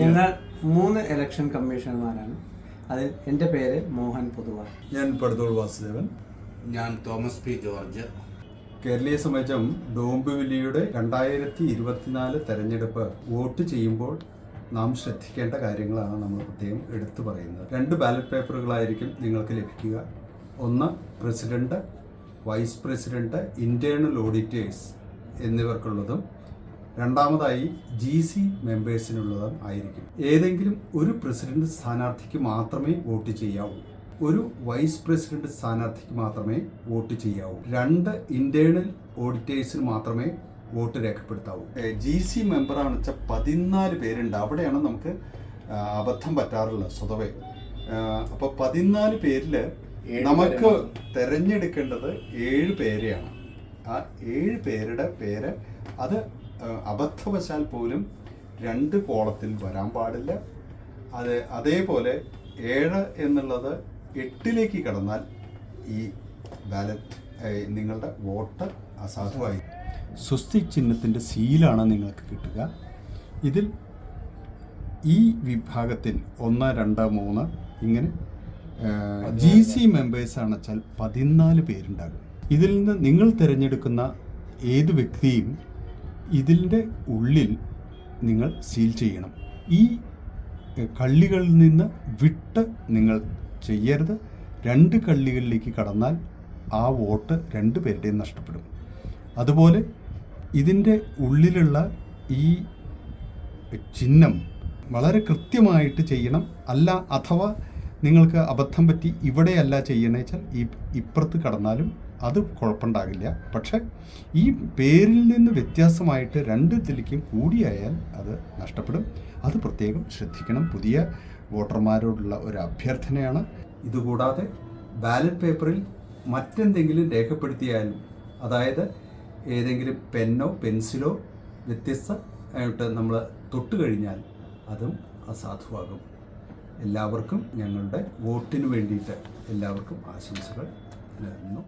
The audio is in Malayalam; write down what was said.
ഞങ്ങൾ 3 ഇലക്ഷൻ കമ്മീഷണർമാരാണ്. അതിൽ എൻ്റെ പേര് മോഹൻ പൊതുവാൾ. ഞാൻ പടുത്തോൾ വാസുദേവൻ. ഞാൻ തോമസ് പി ജോർജ്. കേരളീയ സമാജം ഡോംബിവിലിയുടെ 2024 തെരഞ്ഞെടുപ്പ് വോട്ട് ചെയ്യുമ്പോൾ നാം ശ്രദ്ധിക്കേണ്ട കാര്യങ്ങളാണ് നമ്മൾ പ്രത്യേകം എടുത്തു പറയുന്നത്. 2 ബാലറ്റ് പേപ്പറുകളായിരിക്കും നിങ്ങൾക്ക് ലഭിക്കുക. ഒന്ന് president, vice president, internal auditors എന്നിവർക്കുള്ളതും രണ്ടാമതായി GC മെമ്പേഴ്സിനുള്ളതും ആയിരിക്കും. ഏതെങ്കിലും ഒരു പ്രസിഡന്റ് സ്ഥാനാർത്ഥിക്ക് മാത്രമേ വോട്ട് ചെയ്യാവൂ. ഒരു വൈസ് പ്രസിഡന്റ് സ്ഥാനാർത്ഥിക്ക് മാത്രമേ വോട്ട് ചെയ്യാവൂ. 2 ഇന്റേണൽ ഓഡിറ്റേഴ്സിന് മാത്രമേ വോട്ട് രേഖപ്പെടുത്താവൂ. GC മെമ്പറാണെന്ന് വെച്ചാൽ 14 പേരുണ്ട്. അവിടെയാണ് നമുക്ക് അബദ്ധം പറ്റാറുള്ളത് സ്വതവേ. അപ്പോൾ 14 പേരിൽ നമുക്ക് തിരഞ്ഞെടുക്കേണ്ടത് 7 പേരെയാണ്. ആ 7 പേരുടെ പേര് അത് അബദ്ധവശാൽ പോലും 2 കോളത്തിൽ വരാൻ പാടില്ല. അതേപോലെ 7 എന്നുള്ളത് 8ലേക്ക് കടന്നാൽ ഈ ബാലറ്റ് നിങ്ങളുടെ വോട്ട് അസാധുവായി. സ്വസ്തിക് ചിഹ്നത്തിൻ്റെ സീലാണ് നിങ്ങൾക്ക് കിട്ടുക. ഇതിൽ ഈ വിഭാഗത്തിൽ 1, 2, 3 ഇങ്ങനെ GC മെമ്പേഴ്സാണെന്ന് വെച്ചാൽ 14 പേരുണ്ടാകും. ഇതിൽ നിന്ന് നിങ്ങൾ തിരഞ്ഞെടുക്കുന്ന ഏത് വ്യക്തിയും ഇതിൻ്റെ ഉള്ളിൽ നിങ്ങൾ സീൽ ചെയ്യണം. ഈ കള്ളികളിൽ നിന്ന് വിട്ട് നിങ്ങൾ ചെയ്യരുത്. 2 കള്ളികളിലേക്ക് കടന്നാൽ ആ വോട്ട് 2 പേരുടെയും നഷ്ടപ്പെടും. അതുപോലെ ഇതിൻ്റെ ഉള്ളിലുള്ള ഈ ചിഹ്നം വളരെ കൃത്യമായിട്ട് ചെയ്യണം. അഥവാ നിങ്ങൾക്ക് അബദ്ധം പറ്റി ഇവിടെയല്ല ചെയ്യണമെന്ന് വെച്ചാൽ ഇപ്പുറത്ത് കടന്നാലും അത് കുഴപ്പമുണ്ടാകില്ല. പക്ഷെ ഈ പേരിൽ നിന്ന് വ്യത്യാസമായിട്ട് 2 ഇതിലേക്കും കൂടിയായാൽ അത് നഷ്ടപ്പെടും. അത് പ്രത്യേകം ശ്രദ്ധിക്കണം. പുതിയ വോട്ടർമാരോടുള്ള ഒരു അഭ്യർത്ഥനയാണ്. ഇതുകൂടാതെ ബാലറ്റ് പേപ്പറിൽ മറ്റെന്തെങ്കിലും രേഖപ്പെടുത്തിയാലും, അതായത് ഏതെങ്കിലും പെന്നോ പെൻസിലോ വ്യത്യസ്തമായിട്ട് നമ്മൾ തൊട്ട് കഴിഞ്ഞാൽ അതും അസാധുവാകും. എല്ലാവർക്കും ഞങ്ങളുടെ വോട്ടിന് വേണ്ടിയിട്ട് എല്ലാവർക്കും ആശംസകൾ നേരുന്നു.